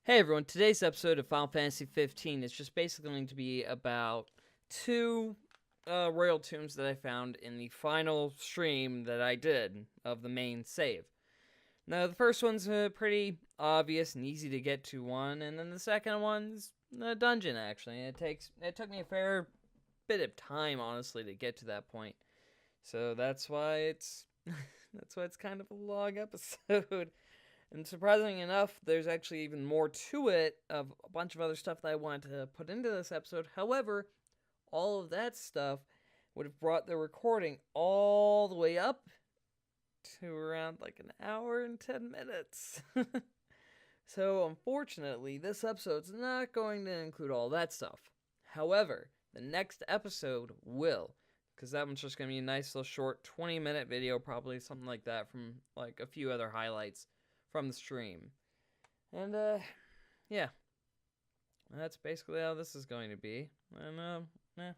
Hey everyone, today's episode of Final Fantasy 15 is just basically going to be about two royal tombs that I found in the final stream that I did of the main save. Now, the first one's a pretty obvious and easy to get to one, and then the second one's a dungeon, actually. It took me a fair bit of time, honestly, to get to that point. So that's why it's kind of a long episode. And surprisingly enough, there's actually even more to it of a bunch of other stuff that I wanted to put into this episode. However, all of that stuff would have brought the recording all the way up to around like an hour and 10 minutes. So, unfortunately, this episode's not going to include all that stuff. However, the next episode will, because that one's just going to be a nice little short 20-minute video, probably something like that, from like a few other highlights from the stream. And yeah, that's basically how this is going to be. And yeah.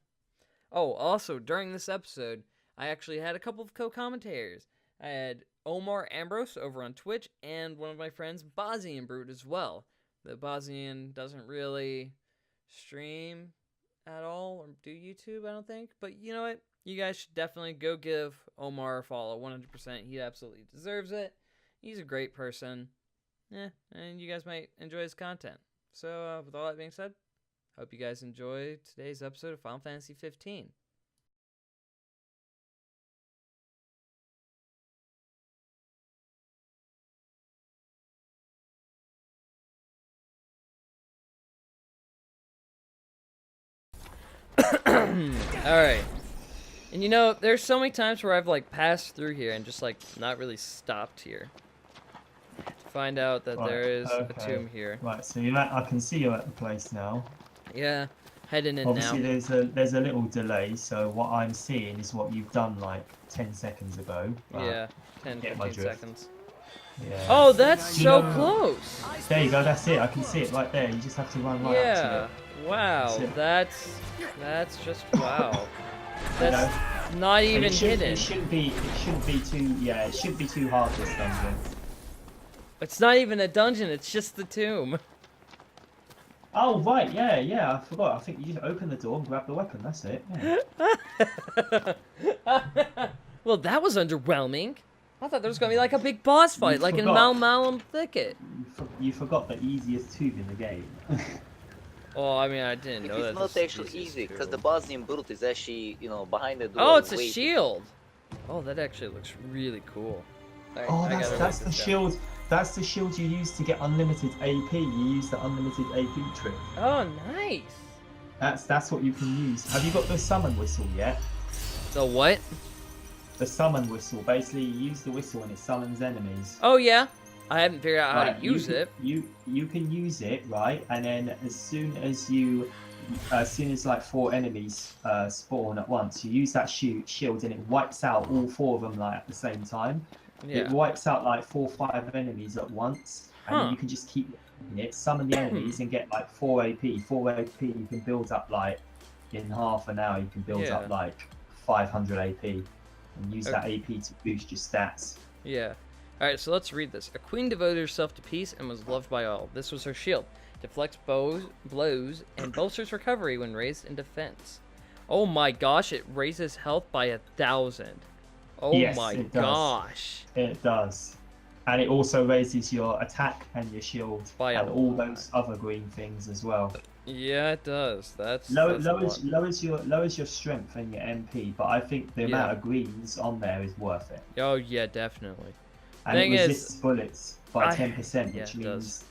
Oh, also during this episode, I actually had a couple of co-commentators. I had Omar Ambrose over on Twitch and one of my friends, Bosnian Brute, as well. The Bosnian doesn't really stream at all or do YouTube, I don't think. But you know what? You guys should definitely go give Omar a follow 100%. He absolutely deserves it. He's a great person. And you guys might enjoy his content. So, with all that being said, hope you guys enjoy today's episode of Final Fantasy 15. Alright. And you know, there's so many times where I've like passed through here and just like not really stopped here. To find out that there is a tomb here. Right, so you're I can see you at the place now. Yeah, heading in Obviously, now. there's a little delay, so what I'm seeing is what you've done like 10 seconds ago. Yeah, 10, 15 seconds. Yeah. Oh, that's so close! There you go, that's it. I can see it right there. You just have to run right up to it. Wow, that's just wow. That's not even hidden. It shouldn't be too hard, this dungeon. It's not even a dungeon, it's just the tomb. Oh right, yeah, I forgot. I think you just open the door and grab the weapon, that's it. Yeah. Well, that was underwhelming. I thought there was going to be like a big boss fight, like in Mal Malum Thicket. You forgot the easiest tube in the game. Oh, I mean, I didn't know that. It's not actually easy, because the Bosnian Brute is actually, behind the door. Oh, it's a shield. Oh, that actually looks really cool. That's the shield. That's the shield you use to get unlimited AP. You use the unlimited AP trick. Oh, nice. That's what you can use. Have you got the summon whistle yet? The what? The summon whistle. Basically, you use the whistle and it summons enemies. Oh yeah. I haven't figured out how to use it. You can use it, right? And then as soon as like 4 enemies spawn at once, you use that shield and it wipes out all 4 of them like at the same time. Yeah. It wipes out like 4 or 5 enemies at once, and then you can just keep it, summon the enemies, and get like 4 AP. 4 AP you can build up like in half an hour. You can build up like 500 AP, and use that AP to boost your stats. Yeah. All right, so let's read this. A queen devoted herself to peace and was loved by all. This was her shield. Deflects blows and bolsters recovery when raised in defense. Oh my gosh, it raises health by 1,000. Oh yes, my gosh. It does. And it also raises your attack and your shield by and all those other green things as well. Yeah, it does. Lowers your strength and your MP, but I think the amount of greens on there is worth it. Oh yeah, definitely. And it resists bullets by 10%, which means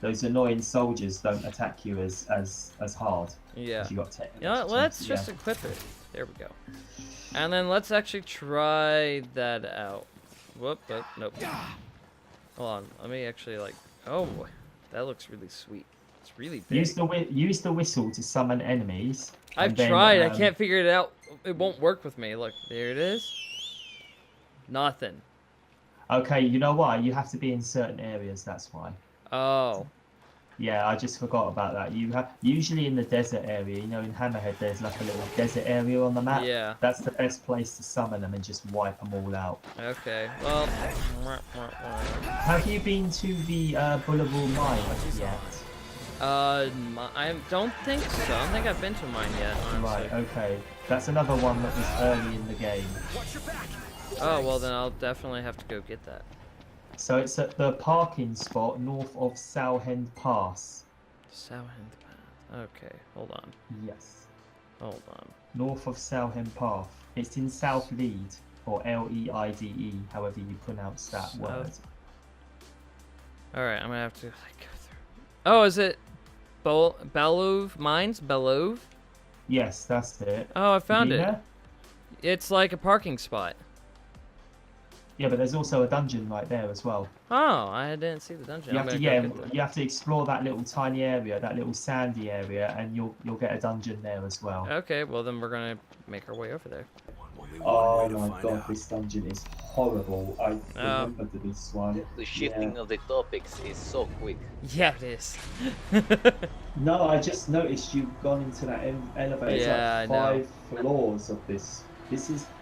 those annoying soldiers don't attack you as hard. Yeah. You got 10. You know what? Let's just equip it. There we go. And then let's actually try that out. Whoop, nope. Hold on, let me actually oh boy, that looks really sweet. It's really big. Use the whistle to summon enemies. I've tried, I can't figure it out. It won't work with me. Look, there it is. Nothing. Okay, you know why? You have to be in certain areas, that's why. Oh. Yeah, I just forgot about that. You have usually in the desert area, you know, in Hammerhead, there's like a little desert area on the map. Yeah. That's the best place to summon them and just wipe them all out. Okay. Well. Have you been to the Bullable Mine yet? I don't think so. I don't think I've been to mine yet, honestly. Right. Okay. That's another one that was early in the game. Oh, well then I'll definitely have to go get that. So it's at the parking spot north of Southend Pass. Southend Path. Okay, hold on. Yes. Hold on. North of Southend Path. It's in South Lead, or Leide, however you pronounce that word. Alright, I'm gonna have to like go through. Oh, is it Belove Mines? Belove? Yes, that's it. Oh, I found You it. been there? It's like a parking spot. Yeah, but there's also a dungeon right there as well. Oh, I didn't see the dungeon. You I'm have to, gonna yeah, go get that. you have to explore that little tiny area, that little sandy area, and you'll get a dungeon there as well. Okay, well then we're gonna make our way over there. Oh my god, this dungeon is horrible. I Oh. remember this one. The shifting of the topics is so quick. Yeah, it is. No, I just noticed you've gone into that elevator. It's Yeah, like I know. 5 floors of this.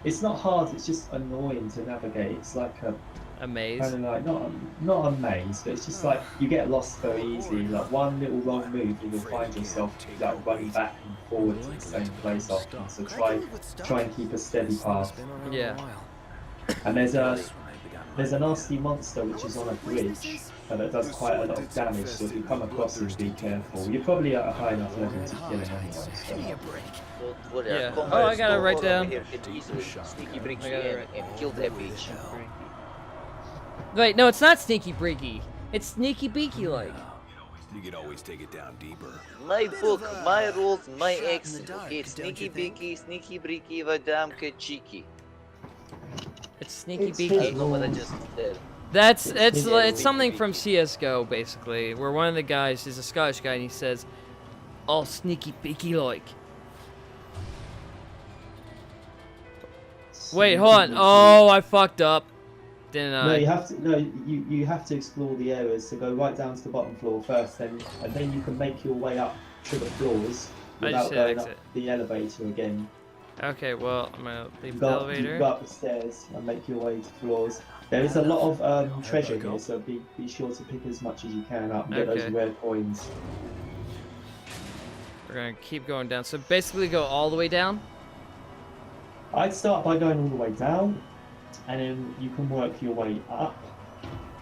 It's not hard, it's just annoying to navigate. It's like a A maze. kind of like, not a maze, but it's just like you get lost very easily. Like one little wrong move and you'll find yourself like running back and forward to the same place often. So try and keep a steady path. Yeah. And there's a nasty monster which is on a bridge that does quite a lot of damage, so if you come across him, be careful. You're probably at a high enough level to kill him anyway. So. Yeah. Oh, I got it right down. Sneaky break I got it in right. and kill that bitch. Wait, no, it's not sneaky breaky. It's sneaky beaky like. You could always take it down deeper. My book, my rules, my accent. Okay, sneaky beaky, sneaky breaky, vadamka cheeky. It's sneaky It's I beaky. don't know what I just said. It's something from CS:GO basically, where one of the guys is a Scottish guy and he says, "All sneaky beaky like." Wait, hold on. Oh, I fucked up. Didn't I? No, you have to explore the areas. So go right down to the bottom floor first, and then you can make your way up to the floors I without just hit going exit. up the elevator again. Okay, well, I'm gonna leave You the go elevator. up the stairs and make your way to floors. There is a lot of treasure here, so be sure to pick as much as you can up and get Okay. those rare coins. We're gonna keep going down. So basically, go all the way down. I'd start by going all the way down, and then you can work your way up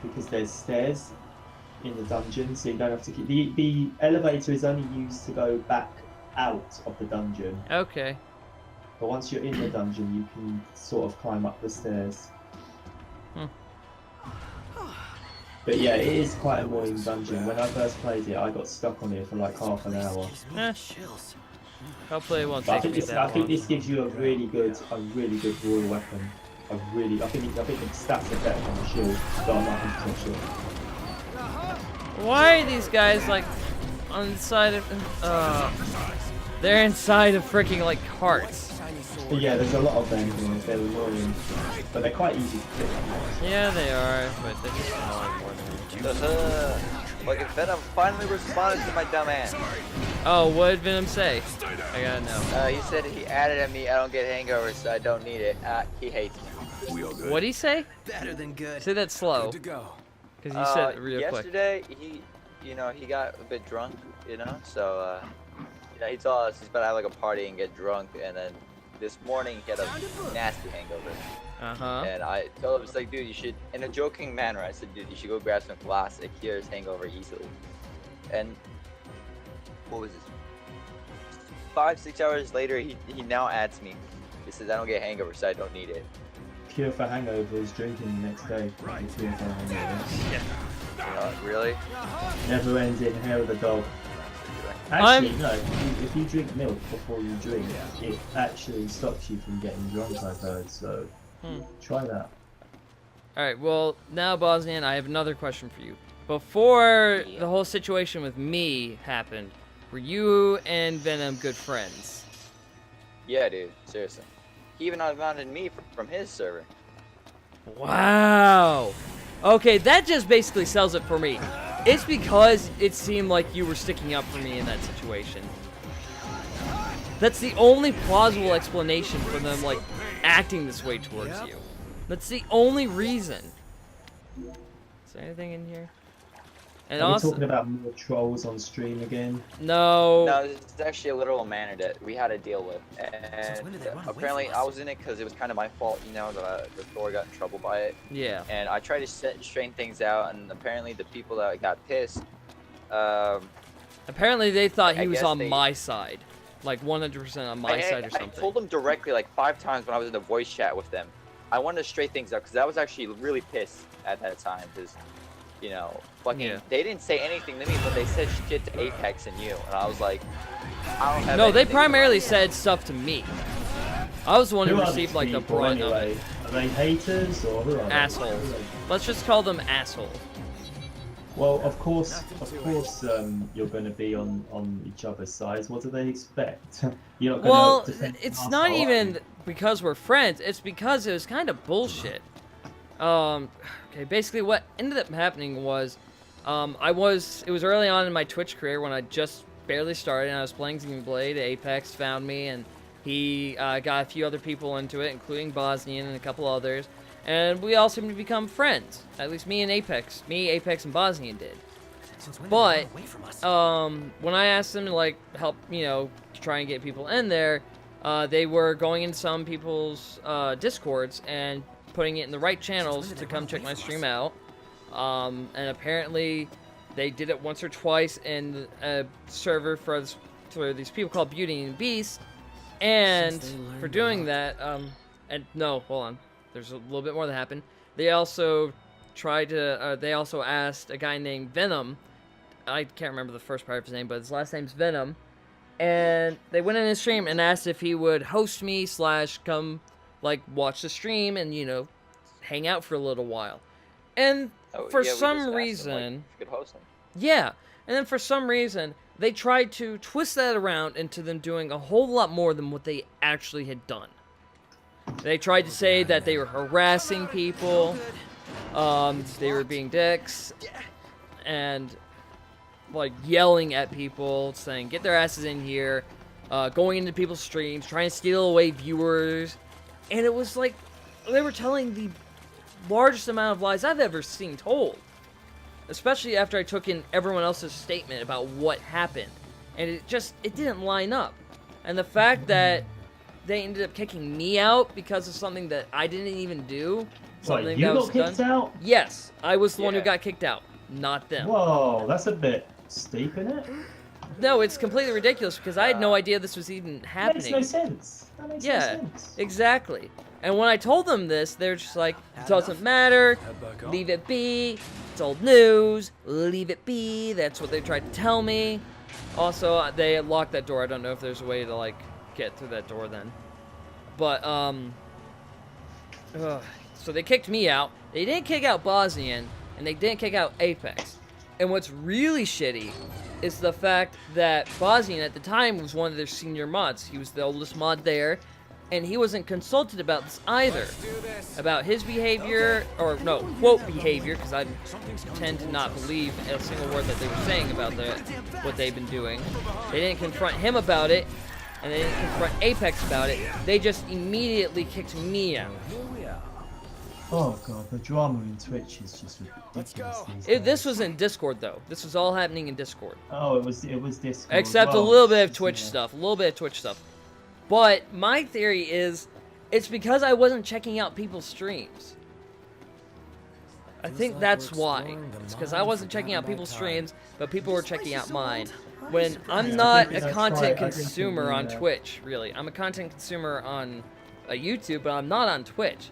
because there's stairs in the dungeon, so you don't have to keep. The elevator is only used to go back out of the dungeon, Okay. but once you're in the dungeon, you can sort of climb up the stairs. Hmm. But yeah, it is quite a annoying dungeon. When I first played it, I got stuck on it for like half an hour. Eh, hopefully it won't But I take think me this, that I long. think this gives you a really good royal weapon. I think the stats are better than the shield, but I'm not 100% sure. Why are these guys like on the side of? They're inside of freaking like carts. But yeah, there's a lot of them here. They're annoying, but they're quite easy to kill. Yeah, they are, but they're just annoying more than anything. Fucking Venom finally responded to my dumb ass. Oh, what did Venom say? I gotta know. He said he added at me, I don't get hangovers, so I don't need it. He hates me. We all good? What'd he say? Better than good. Say that slow, Good to go. because you said it real quick. Yesterday, he got a bit drunk, so, he told us he's about to have like a party and get drunk, and then this morning he had a nasty hangover. Uh-huh. And I told him, it's like, dude, you should, in a joking manner, I said, dude, you should go grab some glass. It cures hangover easily. And what was this? 5-6 hours later, he now adds me. He says, I don't get hangovers, so I don't need it. Cure for hangovers, drinking the next day. Cure for hangovers. Really? Never ends in hair of the dog. I'm- Actually, no. If you drink milk before you drink, it actually stops you from getting drunk, I've heard. So try that. Alright, well, now, Bosnian, I have another question for you. Before the whole situation with me happened, were you and Venom good friends? Yeah, dude. Seriously. He even unmounted me from his server. Wow! Okay, that just basically sells it for me. It's because it seemed like you were sticking up for me in that situation. That's the only plausible explanation for them, like, acting this way towards you. That's the only reason. Is there anything in here? And Are we also, talking about more trolls on stream again? no. No, it's actually a literal manor that we had to deal with, and when did they run away apparently from I us? was in it because it was kind of my fault, you know, the Thor got in trouble by it, Yeah. and I tried to straighten things out, and apparently the people that got pissed, Apparently they thought he I was guess on they- my side. Like 100% on my side or I something. told them directly like 5 times when I was in the voice chat with them. I wanted to straighten things out because I was actually really pissed at that time because, you know, fucking, Yeah. they didn't say anything to me, but they said shit to Apex and you, and I was like, I don't have No, they anything primarily to said stuff to me. I was the one who Who are received these like the people brunt of anyway? it. Are they haters or who are they? Assholes. Who are they? Let's just call them assholes. Well, of course, you're going to be on each other's sides. What do they expect? You're not going Well, to defend it's us, not are even you? because we're friends. It's because it was kind of bullshit. Okay, basically what ended up happening was, it was early on in my Twitch career when I just barely started and I was playing Xenoblade. Apex found me and he got a few other people into it, including Bosnian and a couple others. And we all seemed to become friends. At least me, Apex, and Bosnian did. Since when did they But, run away from us? when I asked them to, like, help, you know, try and get people in there, they were going in some people's Discords and putting it in the right channels to come check my stream out. And apparently they did it once or twice in a server for these people called Beauty and the Beast. And Since they learned for doing about- that, and no, hold on. There's a little bit more that happened. They also they also asked a guy named Venom. I can't remember the first part of his name, but his last name's Venom. And they went in his stream and asked if he would host me / come, like, watch the stream and, you know, hang out for a little while. And Oh, for yeah, we just some asked them, like, reason, if you could host them. yeah, and then for some reason, they tried to twist that around into them doing a whole lot more than what they actually had done. They tried to say that they were harassing people, they were being dicks, and, like, yelling at people, saying, get their asses in here, going into people's streams, trying to steal away viewers, and it was like, they were telling the largest amount of lies I've ever seen told. Especially after I took in everyone else's statement about what happened. And it didn't line up. And the fact that they ended up kicking me out because of something that I didn't even do, something What, you that got was kicked done. out? Yes, I was the one who Yeah. got kicked out, not them. Whoa, that's a bit steep, isn't it? No, it's completely ridiculous because I had no idea this was even That happening. makes no sense. That makes no Yeah, sense. exactly. And when I told them this, they're just like, it doesn't matter, leave it be, it's old news, leave it be, that's what they tried to tell me. Also, they had locked that door. I don't know if there's a way to, like, get through that door then. But, so they kicked me out. They didn't kick out Bosnian, and they didn't kick out Apex. And what's really shitty is the fact that Bosnian at the time was one of their senior mods. He was the oldest mod there, and he wasn't consulted about this either. About his behavior, or no, quote behavior, because I tend to not believe a single word that they were saying about what they've been doing. They didn't confront him about it, and they didn't confront Apex about it. They just immediately kicked me out. Oh god, the drama in Twitch is just ridiculous these This days. was in Discord, though. This was all happening in Discord. Oh, it was Discord. Except a Well, little bit of Twitch yeah. stuff. A little bit of Twitch stuff. But my theory is, it's because I wasn't checking out people's streams. I think that's why. It's because I wasn't checking out people's streams, but people were checking out mine. When I'm Yeah, I not think a that's content right. I think consumer we, on Twitch, really. I'm a content consumer on YouTube, but I'm not on Twitch.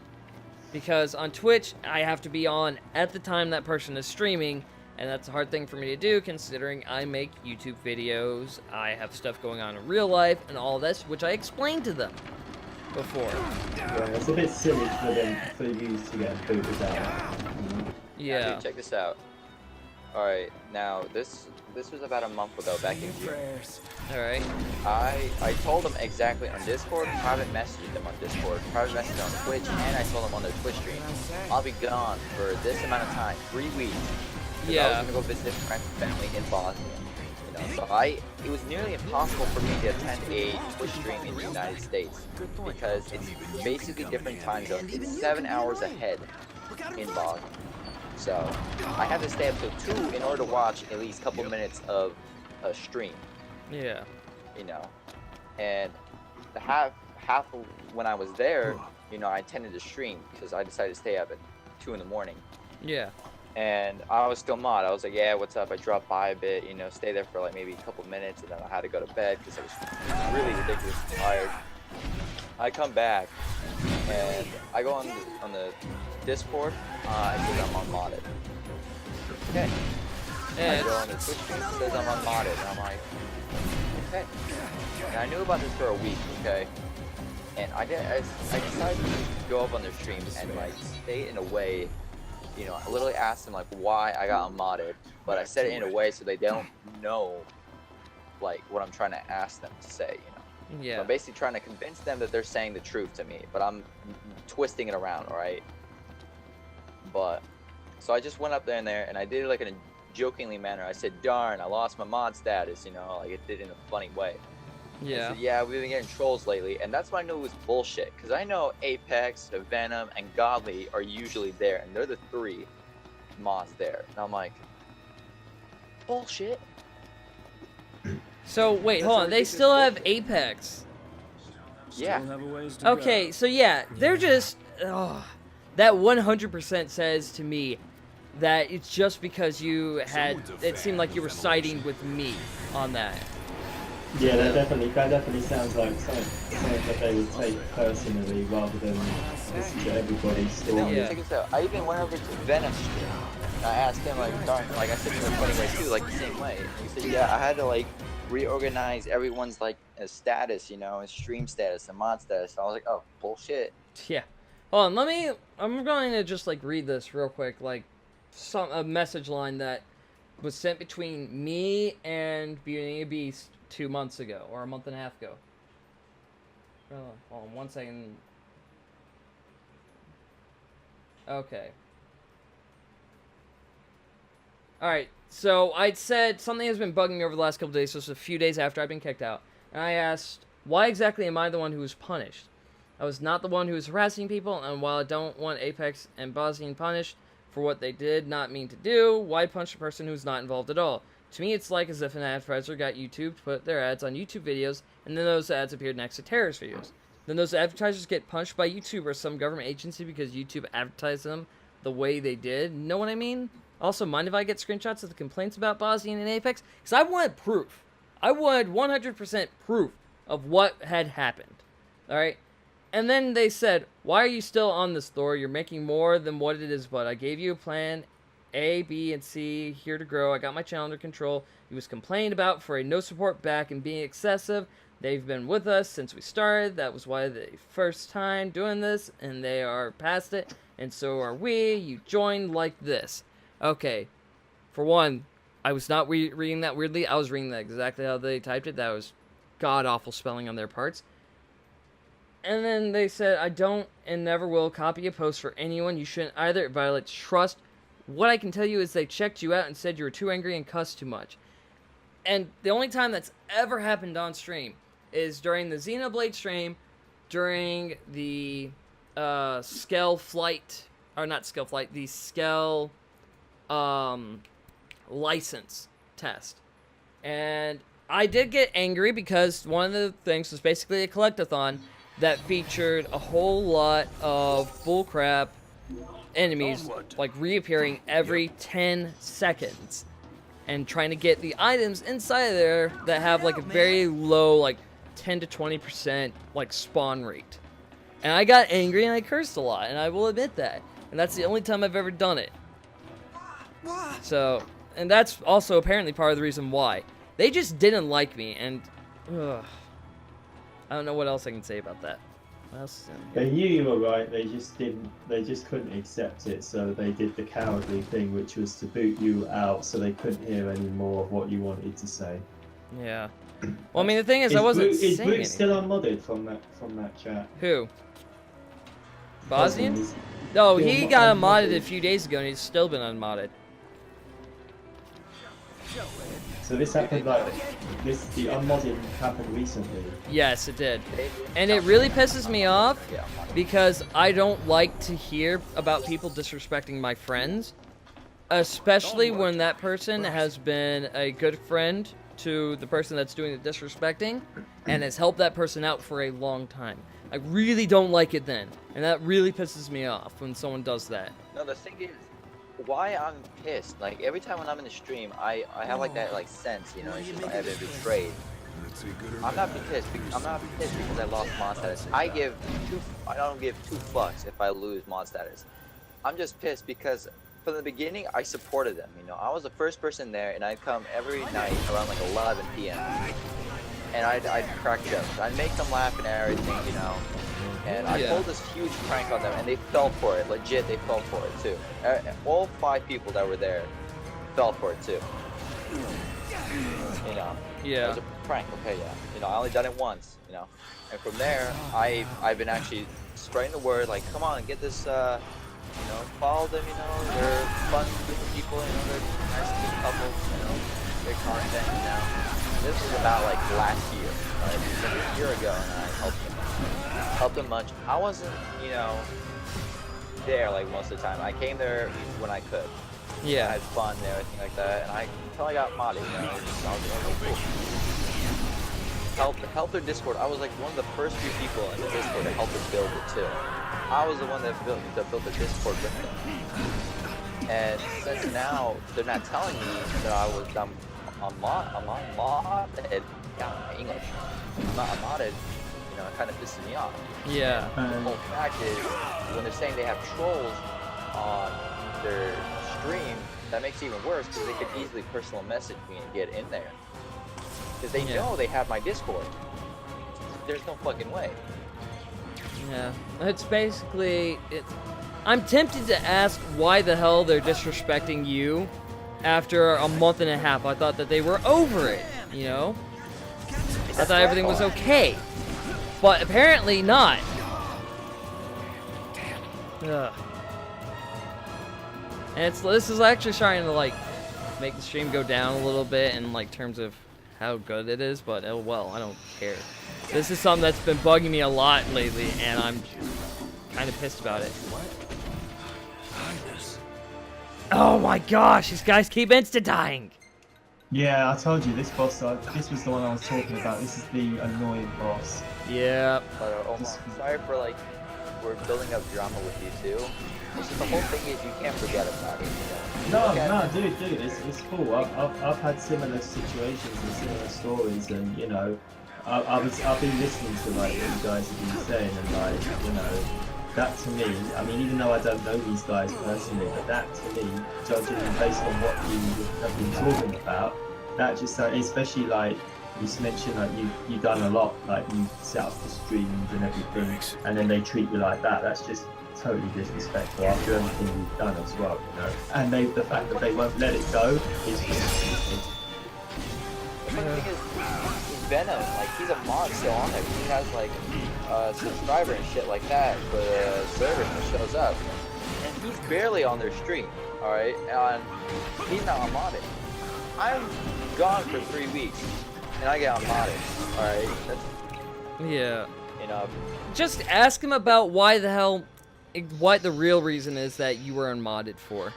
Because on Twitch, I have to be on at the time that person is streaming, and that's a hard thing for me to do considering I make YouTube videos, I have stuff going on in real life, and all this, which I explained to them before. Yeah, it's a bit silly for you to get booted out. Yeah. Dude, check this out. Alright, now this was about a month ago, back in June. Alright. I told them exactly on Discord, private messaged them on Discord, private messaged on Twitch, and I told them on their Twitch stream, I'll be gone for this amount of time, 3 weeks. 'cause I Yeah. was gonna go visit friends and family in Bosnia. You know, so it was nearly impossible for me to attend a Twitch stream in the United States because it's basically different time zones. It's 7 hours ahead in Bosnia. So I had to stay up till 2 in order to watch at least a couple minutes of a stream. Yeah. You know, and the half of when I was there, you know, I attended the stream because I decided to stay up at 2 in the morning. Yeah. And I was still mod. I was like, yeah, what's up? I dropped by a bit, you know, stay there for like maybe a couple minutes, and then I had to go to bed because I was really ridiculously tired. I come back, and I go on the Discord. It says I'm unmodded. Okay. I And go on the Twitch stream. It says I'm unmodded, and I'm like, okay. And I knew about this for a week, okay. And I decided to go up on their stream and like say it in a way. You know, I literally asked them like why I got unmodded, but I said it in a way so they don't know like what I'm trying to ask them to say, you know. So yeah. I'm basically trying to convince them that they're saying the truth to me, but I'm twisting it around, alright? But so I just went up there and I did it like in a jokingly manner. I said, darn, I lost my mod status, you know, like it did in a funny way. I Yeah. said, yeah, we've been getting trolls lately, and that's when I knew it was bullshit. Because I know Apex, Venom, and Godly are usually there, and they're the 3 mods there. And I'm like, bullshit. So wait, That's hold a on. They ridiculous still have bullshit. Apex. Yeah. Okay, so yeah, they're just that 100% says to me that it's just because you had. It seemed like you were siding with me on that. Yeah, that definitely sounds like something that they would take personally rather than listen to everybody's story. No, Yeah. check this out. I even went over to Venom's stream. And I asked him, like, darn, like I said in a funny way too, like the same way. And he said, yeah, I had to like reorganize everyone's like status, you know, stream status and mod status. And I was like, oh, bullshit. Yeah. Hold on, I'm going to just like read this real quick, like a message line that was sent between me and Beauty and the Beast 2 months ago, or a month and a half ago. Hold on 1 second. Okay. Alright, so I'd said something has been bugging me over the last couple days, so it's a few days after I've been kicked out. And I asked, why exactly am I the one who was punished? I was not the one who was harassing people, and while I don't want Apex and Bosnian punished for what they did not mean to do, why punish a person who's not involved at all? To me, it's like as if an advertiser got YouTube to put their ads on YouTube videos, and then those ads appeared next to terrorist videos. Then those advertisers get punished by YouTube or some government agency because YouTube advertised them the way they did. Know what I mean? Also, mind if I get screenshots of the complaints about Bosnian and Apex? Because I wanted proof. I wanted 100% proof of what had happened. Alright? And then they said, why are you still on this, Thor? You're making more than what it is, but I gave you a plan A, B, and C, here to grow. I got my channel under control. He was complained about for a no support back and being excessive. They've been with us since we started. That was why the first time doing this, and they are past it, and so are we. You joined like this. Okay, for one, I was not reading that weirdly. I was reading that exactly how they typed it. That was god-awful spelling on their parts. And then they said, I don't and never will copy a post for anyone. You shouldn't either. It violates trust. What I can tell you is they checked you out and said you were too angry and cussed too much. And the only time that's ever happened on stream is during the Xenoblade stream, during the Skell Flight, or not Skell Flight, the Skell license test. And I did get angry because one of the things was basically a collectathon that featured a whole lot of bullcrap enemies like reappearing every 10 seconds and trying to get the items inside of there that have like a very low like 10 to 20% like spawn rate. And I got angry and I cursed a lot, and I will admit that. And that's the only time I've ever done it. So, and that's also apparently part of the reason why. They just didn't like me, and I don't know what else I can say about that. What else is in here? They knew you were right. They just couldn't accept it. So they did the cowardly thing, which was to boot you out, so they couldn't hear any more of what you wanted to say. Yeah. Well, I mean, the thing is I wasn't saying Is Boot anything. still unmodded from that chat? Who? Bosnian? Is No, still he got unmodded unmodded? a few days ago, and he's still been unmodded. So this happened like the unmodding happened recently. Yes, it did. And it really pisses me off because I don't like to hear about people disrespecting my friends, especially when that person has been a good friend to the person that's doing the disrespecting and has helped that person out for a long time. I really don't like it then, and that really pisses me off when someone does that. No, the thing is, why I'm pissed, like every time when I'm in the stream, I have like that like sense, you know, it's just like I've been betrayed. I'm not pissed because I lost mod status. I don't give two fucks if I lose mod status. I'm just pissed because from the beginning I supported them, you know. I was the first person there and I'd come every night around like 11 p.m. and I'd crack jokes. I'd make them laugh and everything, you know. And I pulled this huge prank on them, and they fell for it. Legit, they fell for it too. All 5 people that were there fell for it too. You know. Yeah. It was a prank. Okay, yeah. You know, I only done it once. You know. And from there, I've been actually spreading the word. Like, come on, get this. You know, follow them. You know, they're fun people. You know, they're nice cute couple. You know, great content. You know. This was about like last year. Right? Like a year ago, and I helped them much. I wasn't, you know, there like most of the time. I came there when I could. Yeah. I had fun and everything like that, and until I got modded, you know, I was cool. Help their Discord. I was like one of the first few people in the Discord to help them build it too. I was the one that built the Discord with them. And since now they're not telling me that I'm modded. Yeah, English. I'm not modded. You know, it kind of pisses me off. Yeah. The whole fact is, when they're saying they have trolls on their stream, that makes it even worse because they could easily personal message me and get in there. Because they know they have my Discord. There's no fucking way. Yeah. It's basically... I'm tempted to ask why the hell they're disrespecting you after a month and a half. I thought that they were over it, you know? I thought everything was okay. But apparently not. Ugh. And this is actually starting to like make the stream go down a little bit in like terms of how good it is, but oh well, I don't care. This is something that's been bugging me a lot lately, and I'm kind of pissed about it. Oh my gosh, these guys keep insta-dying! Yeah, I told you, this boss, this was the one I was talking about. This is the annoying boss. Yeah. But sorry for like, we're building up drama with you too. It's just the whole thing is you can't forget about it. You know? No, dude, it's cool. I've had similar situations and similar stories, and you know, I've been listening to like what you guys have been saying, and like, you know, that to me, I mean, even though I don't know these guys personally, but that to me, judging based on what you have been talking about, that just, especially like you mentioned, like you've done a lot, like you set up the streams and everything, and then they treat you like that. That's just totally disrespectful after everything you've done as well, you know. And the fact that they won't let it go is just stupid. The funny thing is, Venom, like he's a mod still on there. He has like a subscriber and shit like that for the server that shows up, and he's barely on their stream. All right, and he's not unmodded. I'm gone for 3 weeks, and I get unmodded. All right, that's, Yeah. you know. Just ask him about why the hell, what the real reason is that you were unmodded for.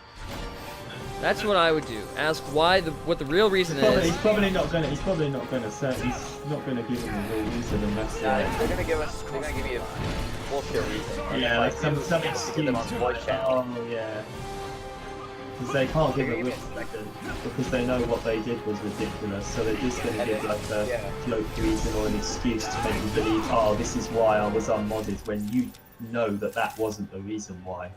That's what I would do. Ask what the real reason is. He's probably not gonna say. He's not gonna give him the real reason, and that's They're gonna give me a bullshit reason. yeah, like some excuse. them on voice channel. Oh yeah. Because they can't give a reason because they know what they did was ridiculous, so they're just gonna give like a joke reason or an excuse to make you believe, oh, this is why I was unmodded, when you know that wasn't the reason why.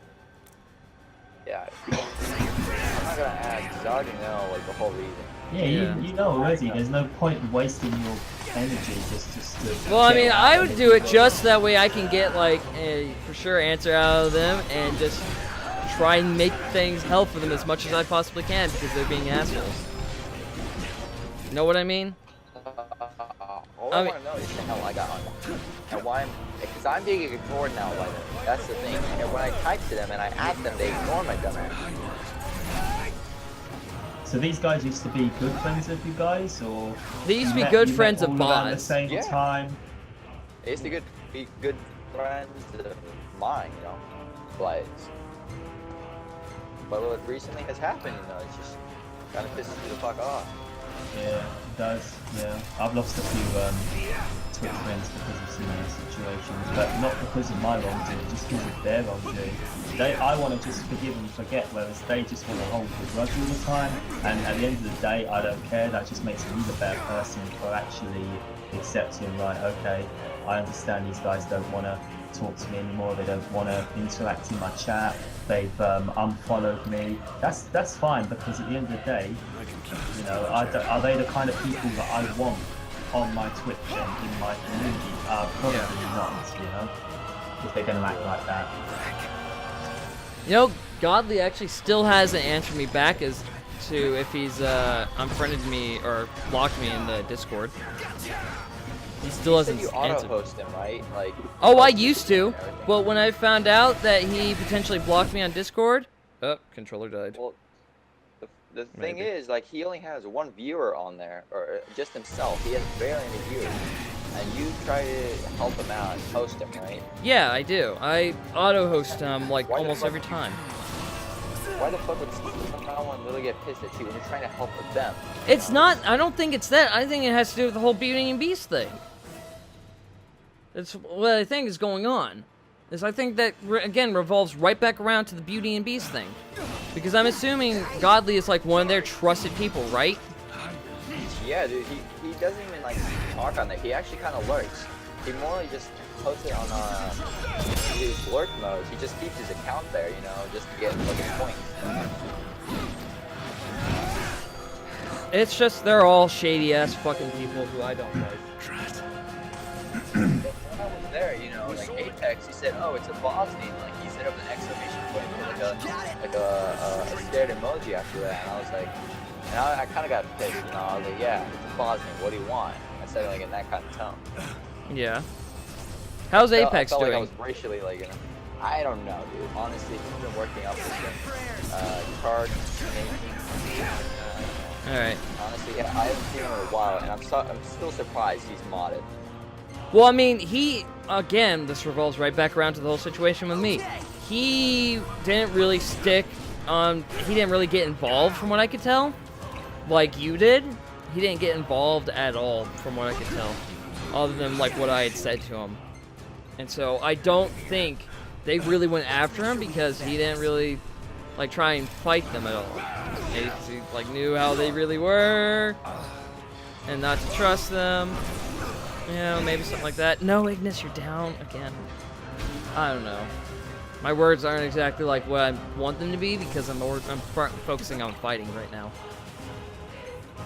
Yeah. I'm not gonna ask because I already know like the whole reason. Yeah, you know already. There's no point in wasting your energy just to. Well, I mean, I would do it just that way I can get like a for sure answer out of them and just try and make things help for them as much as I possibly can because they're being assholes. Know what I mean? All I want to know is the hell I got on and why because I'm being ignored now by them. That's the thing. And when I type to them and I ask them, they ignore my dumbass. So these guys used to be good friends of you guys, or They used to be you good met friends of all around the Boz. same Yeah. time? They used to be good friends of mine, you know. But what recently has happened, you know, it's just kind of pisses me the fuck off. Yeah, it does. Yeah, I've lost a few Twitch friends because of similar situations, but not because of my wrongdoing, just because of their wrongdoing. I want to just forgive and forget, whereas they just want to hold the grudge all the time. And at the end of the day, I don't care. That just makes me the better person for actually accepting, right, okay, I understand these guys don't want to talk to me anymore. They don't want to interact in my chat. They've unfollowed me. That's fine, because at the end of the day, you know, are they the kind of people that I want on my Twitch and in my community? Probably not, you know, if they're going to act like that. You know, Godly actually still hasn't answered me back as to if he's unfriended me or blocked me in the Discord. He still hasn't You answered. auto-host him, right? Like. Oh, I used to, but when I found out that he potentially blocked me on Discord, oh, controller died. Well, the thing Maybe. is, like, he only has one viewer on there, or just himself. He has barely any viewers. And you try to help him out and host him, right? Yeah, I do. I auto-host him like Why the almost fuck- every time. Why the fuck would someone really get pissed at you when you're trying to help with them? It's not. I don't think it's that. I think it has to do with the whole Beauty and Beast thing. It's what I think is going on. Is I think that again revolves right back around to the Beauty and Beast thing, because I'm assuming Godly is like one of their trusted people, right? Yeah, dude, he doesn't even like talk on there. He actually kind of lurks. He more just posts it on his lurk mode. He just keeps his account there, you know, just to get like points. It's just they're all shady ass fucking people who I don't like. When I was there, you know, like Apex, he said, "Oh, it's a boss name." Like he set up an exclamation point with like a scared emoji after that, and I was like, and I kind of got pissed, you know. I was like, "Yeah, it's a boss name. What do you want?" I said it like in that kind of tone. Yeah. How's Apex I felt doing? like I was racially like, you know, I don't know, dude. Honestly, he's been working up with some card making. All right. Honestly, yeah, I haven't seen him in a while, and I'm still surprised he's modded. Well, I mean, again, this revolves right back around to the whole situation with me. He didn't really he didn't really get involved from what I could tell, like you did. He didn't get involved at all from what I could tell, other than like what I had said to him. And so I don't think they really went after him because he didn't really like try and fight them at all. He like knew how they really were and not to trust them. You know, maybe something like that. No, Ignis, you're down again. I don't know. My words aren't exactly like what I want them to be because I'm focusing on fighting right now.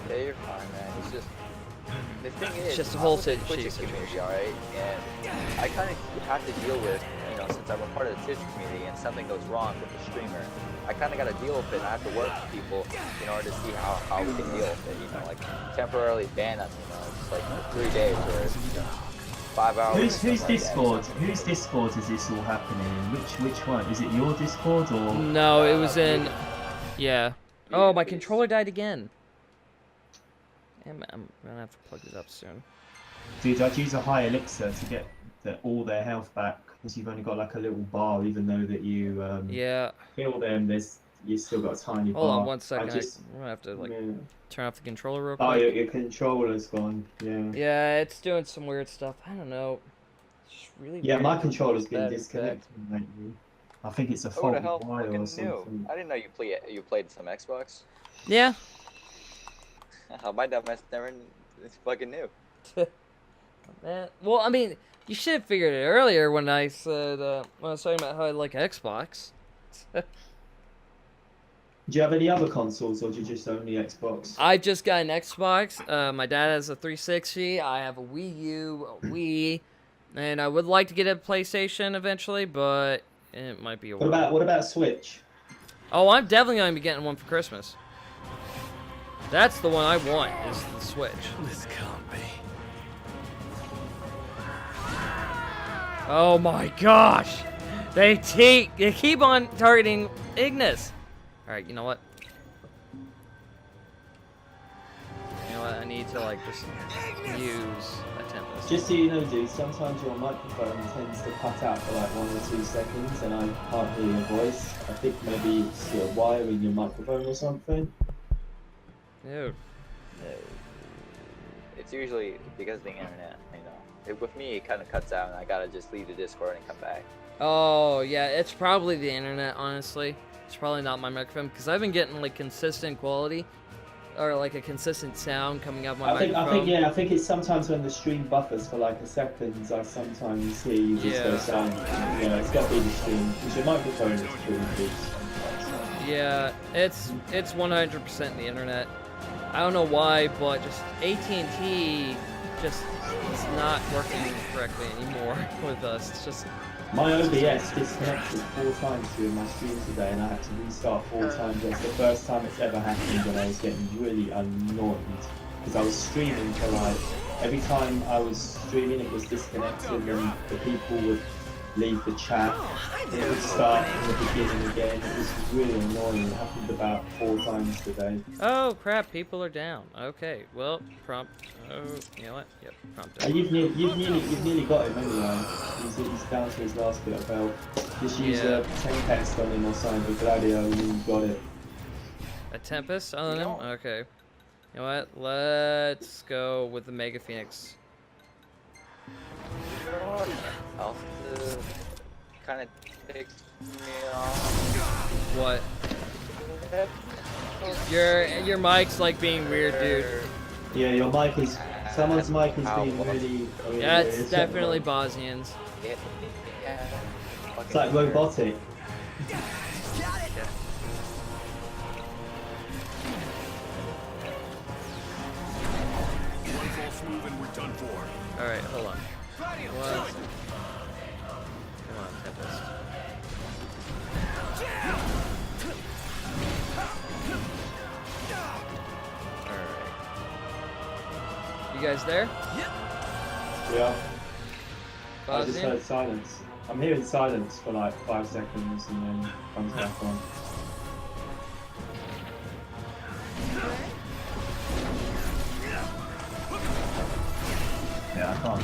Yeah, you're fine, man. It's just the thing is, just a whole I'm with the shitty Twitch community, situation. alright? And I kind of have to deal with, you know, since I'm a part of the Twitch community and something goes wrong with the streamer, I kind of got to deal with it, and I have to work with people in order to see how we can deal with it, you know, like temporarily ban them, you know, just like for 3 days or, you know, 5 hours. Who's like Discord? Whose Discord is this all happening in? Which one? Is it your Discord or? No, it was in. Yeah. Oh, my controller died again. Damn it, I'm gonna have to plug this up soon. Dude, I'd use a high elixir to get all their health back, because you've only got like a little bar, even though that you Yeah. heal them. You still got a tiny bar. Hold on one second. I just, I'm gonna have to like yeah. turn off the controller real Oh, quick. your controller's gone. Yeah. Yeah, it's doing some weird stuff. I don't know. It's just really Yeah, weird. my controller's been Bad disconnected lately. I think it's a Who the faulty hell wire fucking or knew? something. I didn't know you played some Xbox. Yeah. My dumbass never fucking knew. Man, well, I mean, you should have figured it earlier when I said when I was talking about how I like Xbox. Do you have any other consoles, or do you just only Xbox? I just got an Xbox. My dad has a 360. I have a Wii U, a Wii, and I would like to get a PlayStation eventually, but it might be a while. What about Switch? Oh, I'm definitely going to be getting one for Christmas. That's the one I want, is the Switch. This can't be. Oh my gosh! They keep on targeting Ignis. All right, you know what? to like just use a Tempest. Just so you know, dude, sometimes your microphone tends to cut out for like 1 or 2 seconds and I can't hear your voice. I think maybe it's your wire in your microphone or something. Dude. It's usually because of the internet, you know. With me, it kind of cuts out, and I gotta just leave the Discord and come back. Oh, yeah, it's probably the internet, honestly. It's probably not my microphone, because I've been getting, like, consistent quality, or, like, a consistent sound coming out of my microphone. I think it's sometimes when the stream buffers for, like, a second, I sometimes hear you just go silent. Yeah, it's got to be the stream, because your microphone is pretty good sometimes. Yeah, it's 100% the internet. I don't know why, but just AT&T just is not working correctly anymore with us. It's just... My OBS disconnected 4 times during my stream today and I had to restart 4 times. That's the first time it's ever happened and I was getting really annoyed. Because I was streaming for like, every time I was streaming it was disconnected and the people would leave the chat. It would start from the beginning again. It was really annoying. It happened about 4 times today. Oh crap, people are down. Okay, well, prompt. Oh, you know what? Yep, prompt. You've nearly got him anyway. He's down to his last bit of health. Just use a Tempest on him or something with Gladio and you got it. A Tempest on him? Okay. You know what? Let's go with the Mega Phoenix. Kind of takes me off. What? Your mic's like being weird, dude. Yeah, your mic is. Someone's mic is being really. Yeah, it's definitely Bosnians. It's like robotic. Alright, hold on. What? Come on, Tempest. Alright. You guys there? Yeah. I just Bosnian? heard silence. I'm hearing silence for like 5 seconds and then it comes back on. Yeah, I can't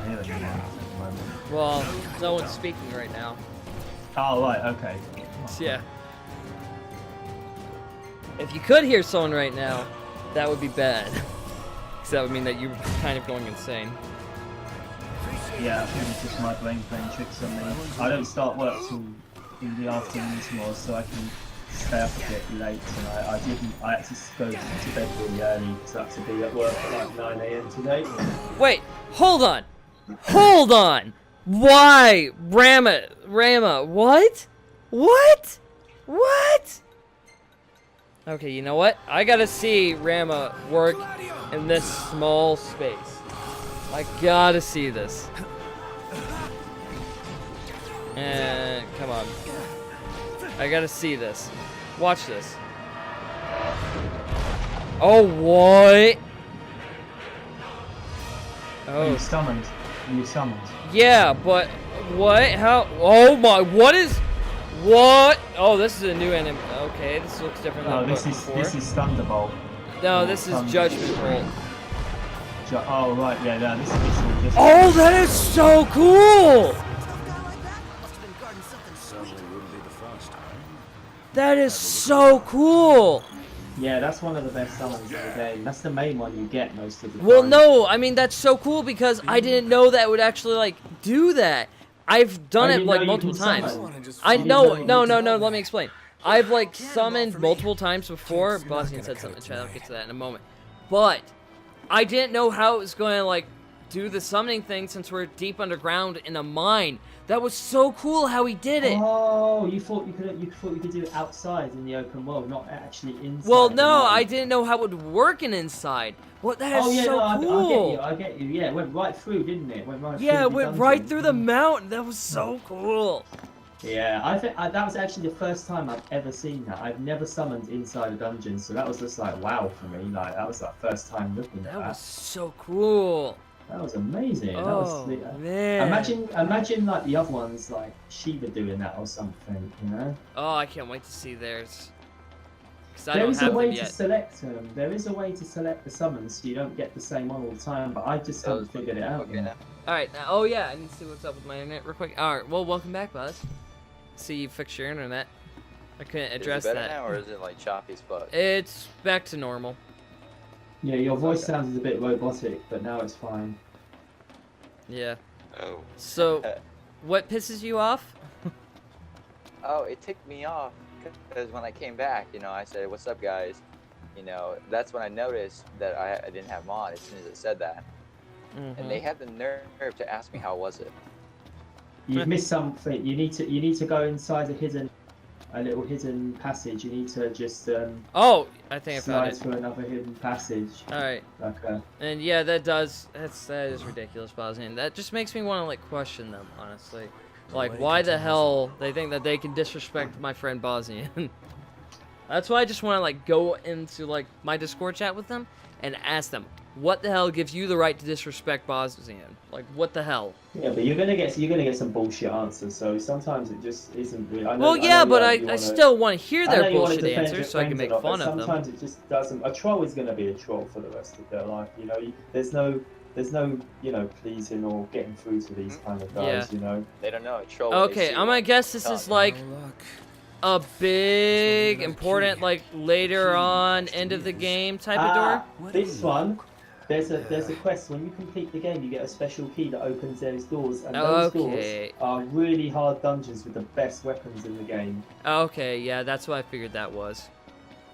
hear anyone at the moment. Well, no one's speaking right now. Oh, right, okay. Yeah. If you could hear someone right now, that would be bad. Because that would mean that you were kind of going insane. Yeah, I think it's just my brain playing tricks on me. I don't start work till in the afternoon tomorrow, so I can stay up a bit late tonight. I had to go to bed really early because I had to be at work at like 9 AM today. Wait, hold on! Hold on! Why? Rama, what? What? What? Okay, you know what? I gotta see Rama work in this small space. I gotta see this. And come on. I gotta see this. Watch this. Oh, what? Oh. You summoned. You summoned. Yeah, but what? How? Oh my! What is? What? Oh, this is a new enemy. Okay, this looks different than before. This is Thunderbolt. No, this is Judgment Bolt. Oh right, yeah, no, this is just. Oh, that is so cool! That is so cool! Yeah, that's one of the best summons of the game. That's the main one you get most of the time. Well, no, I mean that's so cool because I didn't know that would actually like do that. I've done it like multiple times. I know, no. Let me explain. I've like summoned multiple times before. Bosnian said something in chat. I'll get to that in a moment. But I didn't know how it was going to like do the summoning thing since we're deep underground in a mine. That was so cool how he did it. Oh, you thought you could do it outside in the open world, not actually inside. Well, no, I didn't know how it would work in inside. What? That is so cool. I get you. Yeah, it went right through, didn't it? Yeah, it went right through the mountain. That was so cool. Yeah, I think that was actually the first time I've ever seen that. I've never summoned inside a dungeon, so that was just like wow for me. Like that was like first time looking at that. That was so cool. That was amazing. Oh, that was, man. Imagine like the other ones, like Shiva doing that or something, you know? Oh, I can't wait to see theirs. because I There don't is a have way them to yet. select them. There is a way to select the summons so you don't get the same one all the time, but I just haven't figured it out Okay, yet. now. All right. Oh yeah, I need to see what's up with my internet real quick. All right. Well, welcome back, Buzz. See, you fixed your internet. I couldn't address Is it better that. now, or is it like choppy as fuck? It's back to normal. Yeah, your voice Okay. sounds a bit robotic, but now it's fine. Yeah. Oh. So, what pisses you off? Oh, it ticked me off because when I came back, you know, I said, "What's up, guys?" You know, that's when I noticed that I didn't have mod as soon as it said that, and they had the nerve to ask me how was it. You've missed something. You need to go inside a little hidden passage. You need to just Oh, I think I found slide it. through another hidden passage. All right. Okay. And yeah, that is ridiculous, Bosnian. That just makes me want to like question them, honestly. Like, why the hell they think that they can disrespect my friend Bosnian? That's why I just want to like go into like my Discord chat with them and ask them, what the hell gives you the right to disrespect Bosnian? Like, what the hell? Yeah, but you're gonna get some bullshit answers. So sometimes it just isn't really. I know, Well, yeah, but I wanna, still want to hear I know their you wanna bullshit defend answers your so I can friends make and all, fun but of them. sometimes it just doesn't. A troll is gonna be a troll for the rest of their life. You know, there's no pleasing or getting through to these kind of guys. Yeah. You know. They don't know. Troll. when they Okay, see I'm gonna one. guess this is like a big, important, like later on, end of the game type of door. This one. There's a quest. When you complete the game, you get a special key that opens those doors, and those Okay. doors are really hard dungeons with the best weapons in the game. Okay, yeah, that's what I figured that was.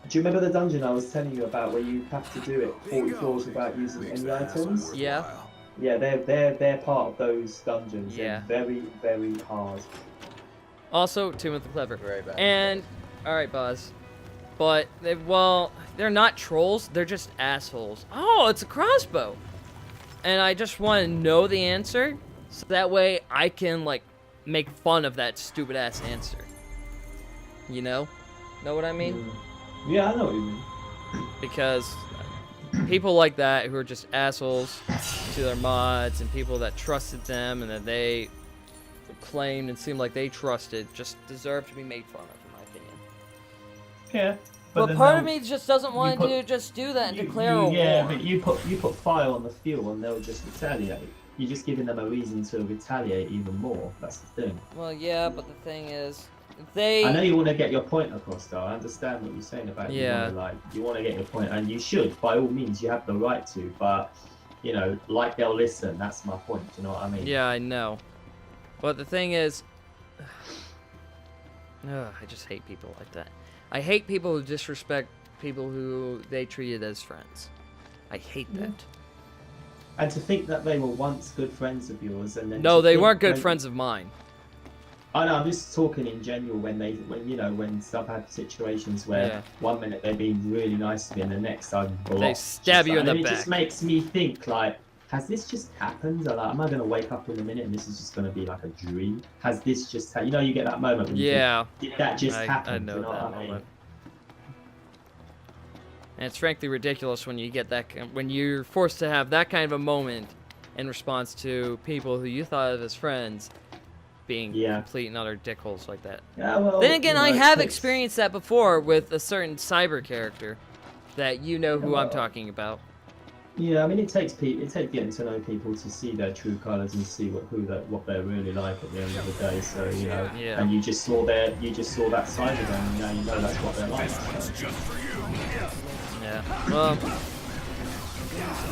Do you remember the dungeon I was telling you about where you have to do it 40 floors without using any items? Yeah. Yeah, they're part of those dungeons. Yeah. They're very, very hard. Also, Timothy Clever. Very bad. And, alright, Buzz. But, they're not trolls, they're just assholes. Oh, it's a crossbow! And I just want to know the answer, so that way I can, like, make fun of that stupid-ass answer. You know? Know what I mean? Yeah, I know what you mean. Because people like that who are just assholes to their mods and people that trusted them and that they claimed and seemed like they trusted just deserve to be made fun of, in my opinion. Yeah. But then part of they'll- me just doesn't want put- to just do that and you- declare you- a Yeah, war. but you put fire on the fuel and they'll just retaliate. You're just giving them a reason to retaliate even more. That's the thing. Well, yeah, but the thing is, I know they... you want to get your point across, though. I understand what you're saying about Yeah. you want to get your point, and you should. By all means, you have the right to. But you know, like they'll listen. That's my point. Do you know what I mean? Yeah, I know. But the thing is... I just hate people like that. I hate people who disrespect people who they treated as friends. I hate that. And to think that they were once good friends of yours, and then No, to they think weren't good when- friends of mine. I know. I'm just talking in general. When I've had situations where Yeah. one minute they're being really nice to me, and the next I'm blocked. They stab you in the and it back. just makes me think like, has this just happened? Or, like, am I going to wake up in a minute and this is just going to be like a dream? Has this just you know, you get that moment when you Yeah. think, did that just I happen? know Do you know that what I mean? moment. And it's frankly ridiculous when you get that, when you're forced to have that kind of a moment in response to people who you thought of as friends being Yeah. complete and utter dickholes like that. Yeah, well, Then again, you know, I it have takes- experienced that before with a certain cyber character that you know who I'm well, talking about. Yeah, I mean, it takes getting to know people to see their true colours and see what they're really like at the end of the day. So you know, Yeah. and you just saw that side of them, and now you know that's what they're like. So. Yeah. Well.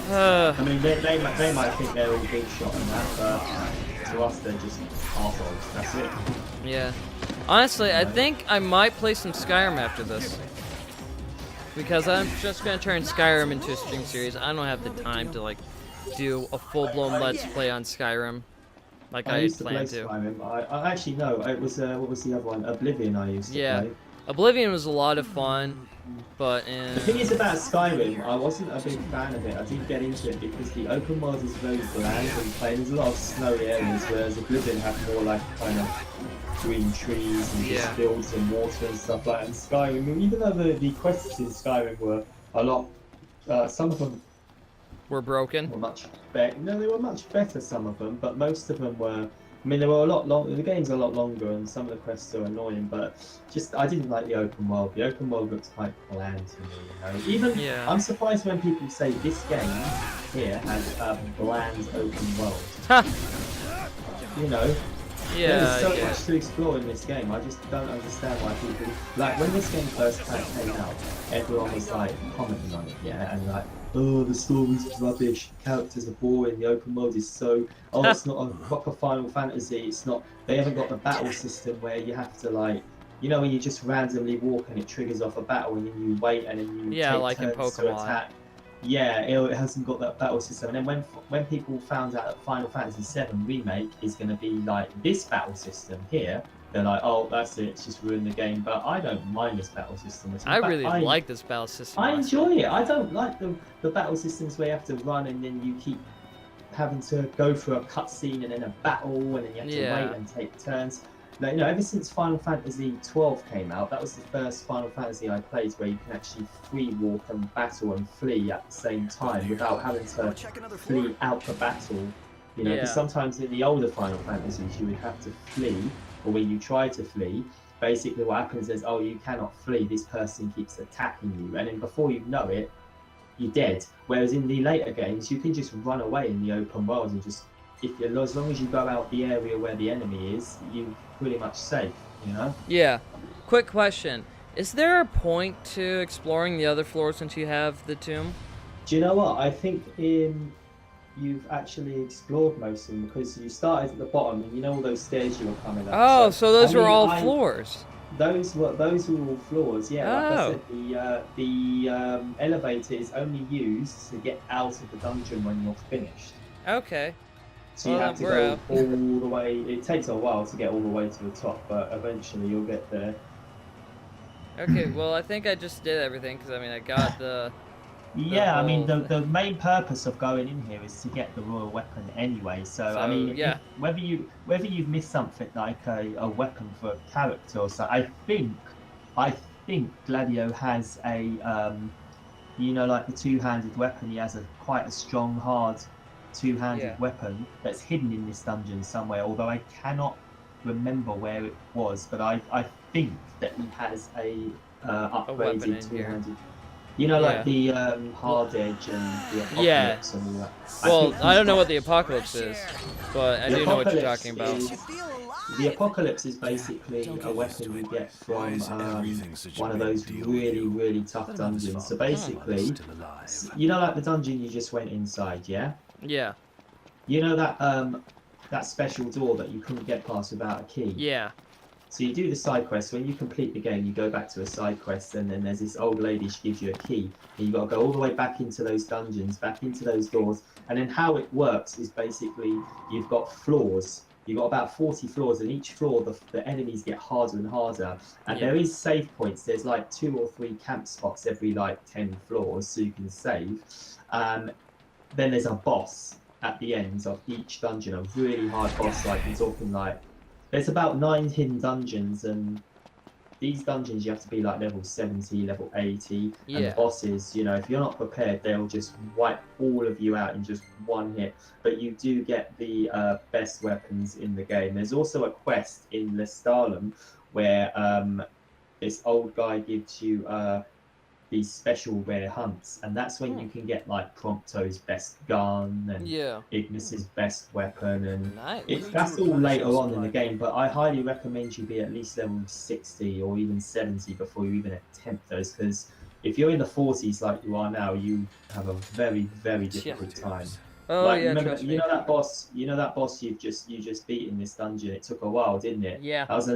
I mean, they might think they're all big shot and that, but to us they're just arseholes. That's it. Yeah. Honestly, I think I might play some Skyrim after this. Because I'm just gonna turn Skyrim into a stream series. I don't have the time to like do a full-blown Let's Play on Skyrim like I had used to play planned to. Skyrim. I actually no. It was what was the other one? Oblivion. I used to Yeah. play. Oblivion was a lot of fun, but The thing is about Skyrim, I wasn't a big fan of it. I did get into it because the open world is very bland and plain. There's a lot of snowy areas, whereas Oblivion had more like kind of green trees and Yeah. just fields and water and stuff like that. And Skyrim, even though the quests in Skyrim were a lot, some of them we're broken. were much better. No, they were much better, some of them, but most of them were I mean, they were a lot long. The game's a lot longer, and some of the quests are annoying. But just, I didn't like the open world. The open world looks quite bland to me. You know, even Yeah. I'm surprised when people say this game here has a bland open world. Ha! You know, Yeah, there's so yeah. much to explore in this game. I just don't understand why people like when this game first came out. Everyone was like commenting on it, yeah, and like, oh, the story's rubbish, characters are boring, the open world is so, oh, it's not a proper Final Fantasy. It's not. They haven't got the battle system where you have to like, you know, when you just randomly walk and it triggers off a battle and then you wait and then you Yeah, take like in turns to Pokemon. attack. Yeah, it hasn't got that battle system. And then when people found out that Final Fantasy VII Remake is going to be like this battle system here, they're like, oh, that's it, it's just ruined the game. But I don't mind this battle system. I really like this battle system. I myself. enjoy it. I don't like the battle systems where you have to run and then you keep having to go through a cutscene and then a battle and then you have to Yeah. wait and take turns. Like, you know, ever since Final Fantasy 12 came out, that was the first Final Fantasy I played where you can actually free walk and battle and flee at the same time without having to flee out the battle. You know, because Yeah. sometimes in the older Final Fantasies you would have to flee, or when you try to flee, basically what happens is, oh, you cannot flee, this person keeps attacking you, and then before you know it, you're dead. Whereas in the later games, you can just run away in the open world and just, as long as you go out the area where the enemy is, you're pretty much safe, you know? Yeah. Quick question. Is there a point to exploring the other floors since you have the tomb? Do you know what? I think you've actually explored most of them because you started at the bottom and you know all those stairs you were coming up. Oh, so those I were mean, all floors. Those were all floors, yeah. Like I Oh. said, the elevator is only used to get out of the dungeon when you're finished. Okay. So you Well, have to we're go out. all the way. It takes a while to get all the way to the top, but eventually you'll get there. Okay, well, I think I just did everything because, I mean, I got the... Yeah, I mean, whole the main purpose of going in here is to get the royal weapon anyway. So I So, mean, yeah. whether you've missed something like a weapon for a character or so, I think Gladio has a you know, like the two-handed weapon. He has quite a strong, hard two-handed Yeah. weapon that's hidden in this dungeon somewhere. Although I cannot remember where it was, but I think that he has a weapon upgraded in here. two-handed. You know, like the hard edge and the apocalypse Yeah. and all that. Well, think I don't know he's what the apocalypse is, but I The do know what you're apocalypse talking about. is- The apocalypse is basically a weapon you get from one of those really, really tough dungeons. So basically, you know, like the dungeon you just went inside, yeah? Yeah, You know that special door that you couldn't get past without a key? yeah, So you do the side quest. When you complete the game, you go back to a side quest, and then there's this old lady. She gives you a key, and you got to go all the way back into those dungeons, back into those doors. And then how it works is basically you've got floors. You've got about 40 floors, and each floor the enemies get harder and harder. And Yeah. there is save points. There's like 2 or 3 camp spots every like 10 floors, so you can save. Then there's a boss at the end of each dungeon, a really hard boss. Like you're talking like. There's about 9 hidden dungeons, and these dungeons you have to be like level 70, level 80, and Yeah. the bosses, you know, if you're not prepared, they'll just wipe all of you out in just one hit. But you do get the best weapons in the game. There's also a quest in Lestalem where this old guy gives you these special rare hunts, and that's when you can get like Prompto's best gun and yeah. Ignis's best weapon, and Nice. that's all later on in the game, but I highly recommend you be at least level 60 or even 70 before you even attempt those, because if you're in the 40s like you are now, you have a very, very difficult time. Oh, Like, yeah, remember, trust you me. know that boss you just beat in this dungeon. It took a while, didn't it? Yeah. That was a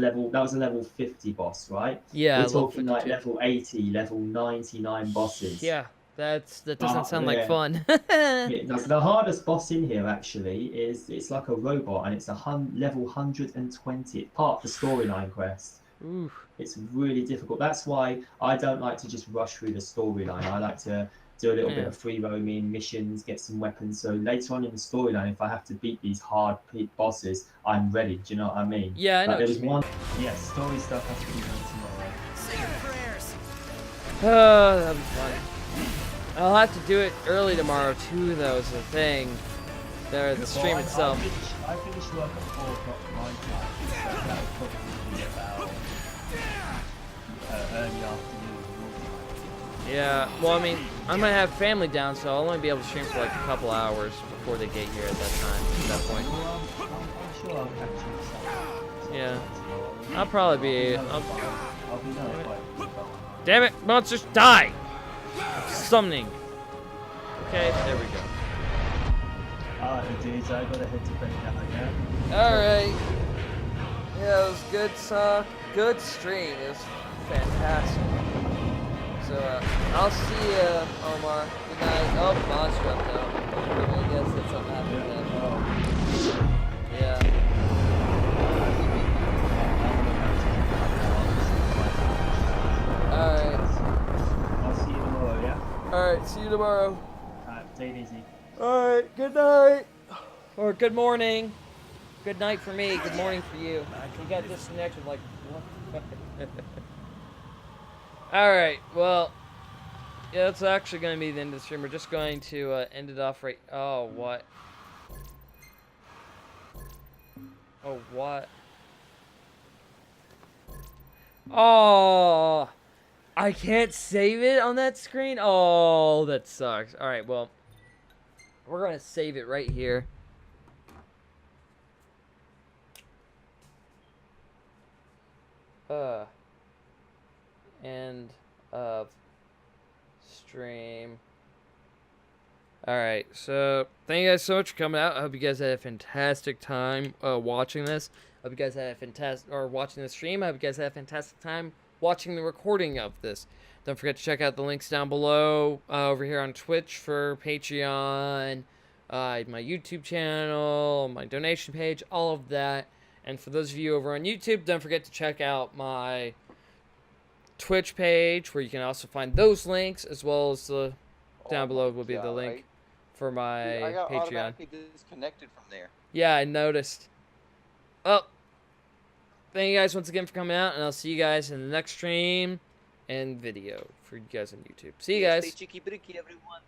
level 50 boss, right? Yeah, We're level talking like 52. level 80, level 99 bosses. Yeah, that doesn't sound like yeah. fun. The hardest boss in here actually is it's like a robot, and it's level 120. It's part of the storyline quest. Ooh. It's really difficult. That's why I don't like to just rush through the storyline. I like to do a little bit Yeah. of free roaming missions, get some weapons. So later on in the storyline, if I have to beat these hard bosses, I'm ready. Do you know what I mean? Yeah, I know Like, there what was you mean. one. Yeah, story stuff has to be done tomorrow. Oh, that'll be fun. I'll have to do it early tomorrow too, though, is the thing. the stream itself. I finish work at 4 o'clock my time, so that would probably be about early afternoon your time. Yeah, well, I mean, I might have family down, so I'll only be able to stream for like a couple hours before they get here at that time, at that point. Well, I'm sure I'll catch you some. Yeah. I'll probably be... I'll be notified. Damn it, monsters, die! Summoning. Okay, there we go. Alright, dudes, I gotta head to bed now again. Alright. Yeah, it was good talk. Good stream. It was fantastic. So, I'll see you, Omar. Good night. Oh, Mon's jumped out. I guess that's something happened to him. Yeah. Alright. I'll see you tomorrow, yeah? Alright, see you tomorrow. Take it easy. Alright, good night. Or good morning. Good night for me, good morning for you. You got disconnected like what? Alright, well, yeah, that's actually going to be the end of the stream. We're just going to end it off right... Oh, what? Oh, what? Oh, I can't save it on that screen? Oh, that sucks. Alright, well, we're going to save it right here. End of stream. Alright, so thank you guys so much for coming out. I hope you guys had a fantastic time watching this. I hope you guys had a fantastic, or watching the stream. I hope you guys had a fantastic time watching the recording of this. Don't forget to check out the links down below over here on Twitch for Patreon, my YouTube channel, my donation page, all of that. And for those of you over on YouTube, don't forget to check out my Twitch page, where you can also find those links, as well as the down below will be the link for my I got Patreon. automatically disconnected from there. Yeah, I noticed. Well, thank you guys once again for coming out, and I'll see you guys in the next stream and video for you guys on YouTube. See you guys. Stay cheeky, everyone.